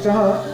Saha.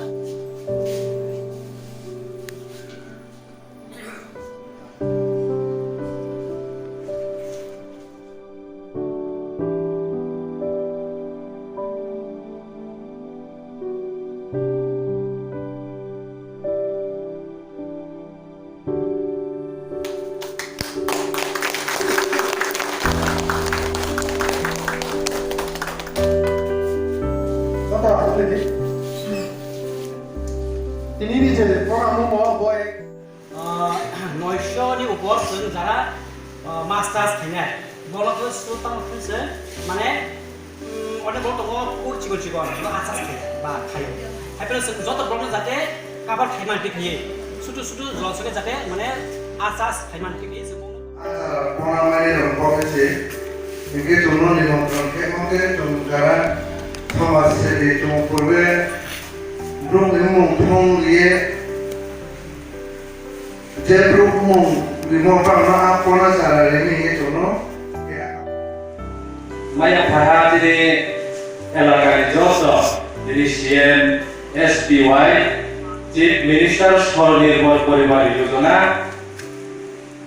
Ini ni je, orang mau boy. 900 ni upor sen jara masters khine. Bolok tu sultan sen mane অনেক বড় তো করছি করছি কোন আচ্ছা আছে বা খাই হাইপের যত বড় যাতে কাবার খাইমান টিকিয়ে ছোট ছোট জলসকে যাতে মানে আচ্ছা খাইমান টিকিয়ে যে কোনা মানে রকমেছে একে জন্য নিমন্ত্রণ কে মতে যারা সমাজ সেবী তুমি পূর্বে ব্রুং নিমং থং লিয়ে যে ব্রুং নিমং পানা কোনা সারা রেমি এ জন্য Maya Paha jadi elakai Joso jadi CM SPY Chief Minister Swarnirmor Poribar Yojana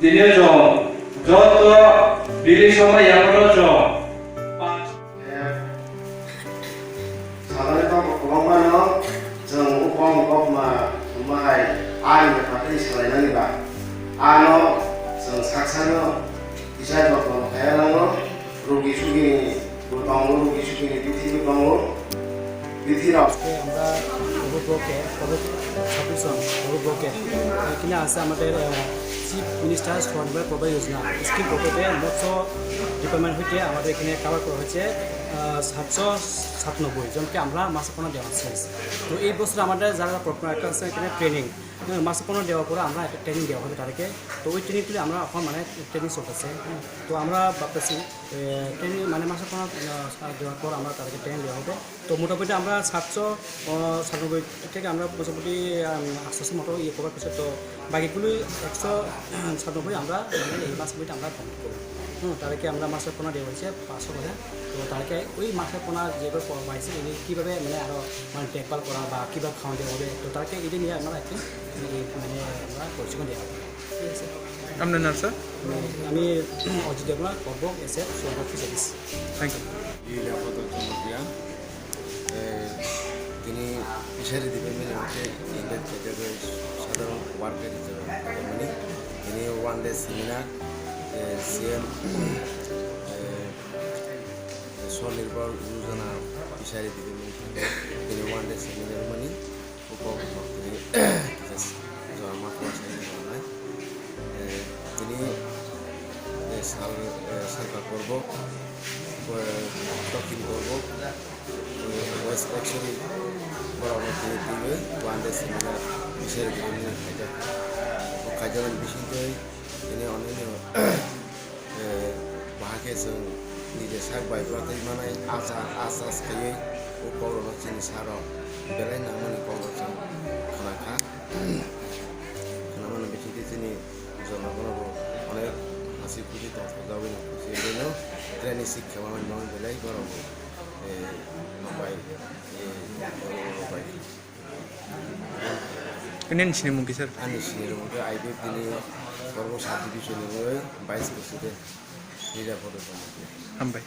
Dini jo joto bili somai yang jo Assalamualaikum warahmatullahi wabarakatuh. Jeng upong kopma umahai ain berpati selain ba. Ano jeng saksano bisa bakal kaya lango রোগী সুগী bungalow রোগী সুগী পৃথিবী bungalow পৃথিবীর আমরা অভিভাবকে 26 জন অভিভাবকে এখানে আছে আমাদের chief minister স্বনির্ভর প্রভাব যোজনা স্কিম প্রকল্পে মৎস্য ডিপার্টমেন্ট হইতে আমাদের এখানে কভার করা হয়েছে 797 জনকে আমরা মাছপনা দেওয়া হচ্ছে তো এই বছর আমাদের যারা প্রোগ্রাম আছে এখানে ট্রেনিং মাছপনা দেওয়ার পরে আমরা একটা ট্রেনিং দেওয়া হবে তাদেরকে তো ওই ট্রেনিংগুলি আমরা এখন মানে ট্রেনিং চলতেছে তো আমরা ভাবতেছি ট্রেনিং মানে মাছপনা দেওয়ার পর আমরা তাদেরকে ট্রেনিং দেওয়া হবে তো মোটামুটি আমরা 797 থেকে আমরা মোটামুটি 800 মতো ইয়ে করার পিছত তো বাকিগুলি 197 আমরা মানে এই মাছগুলিতে আমরা কমপ্লিট করি তাদেরকে আমরা মাছের পোনা দেওয়া হয়েছে 500 করে তো তাদেরকে ওই মাছের পোনা যেভাবে পাইছে কীভাবে মানে আরও মানে দেখভাল করা বা কীভাবে খাওয়া দেওয়া হবে তো তাদেরকে এটা নিয়ে আমরা একদিন মানে আমরা প্রশিক্ষণ দেওয়া হবে ঠিক আছে আপনার নাম স্যার আমি অজিত দেবনাথ কর্বক এসএফ সোয়ার ফিশারিজ থ্যাংক ইউ তিনি ফিশারি ডিপার্টমেন্টের হচ্ছে ইন্ডিয়ান ক্যাটাগরি সাধারণ ওয়ার্কার হিসেবে মানে তিনি ওয়ান ডে সেমিনার সিএম স্বনির্ভর যোজনা ফিশারি ডিপার্টমেন্ট তিনি ওয়ান ডে সেমিনার মানে উপভোগ করে জমা করা তিনি সরকার করব দক্ষিণ করব ওয়েস্ট অ্যাকচুয়ালি পরবর্তী দিবে one day seminar fishery department কার্যক্রম বিষয় ini onini bahake sing nije sak bai pratai manai asas kaye o korono chini saro belai namani koro sing khanaka namani bichiti chini jonagono onek hasi puji to gawe na kusi eno training শিক্ষা মানে নয় belai koro bai Kenin sini mungkin sir. Ani sini mungkin IBF ini baru 7 division ini 22 presiden tidak pada Sampai.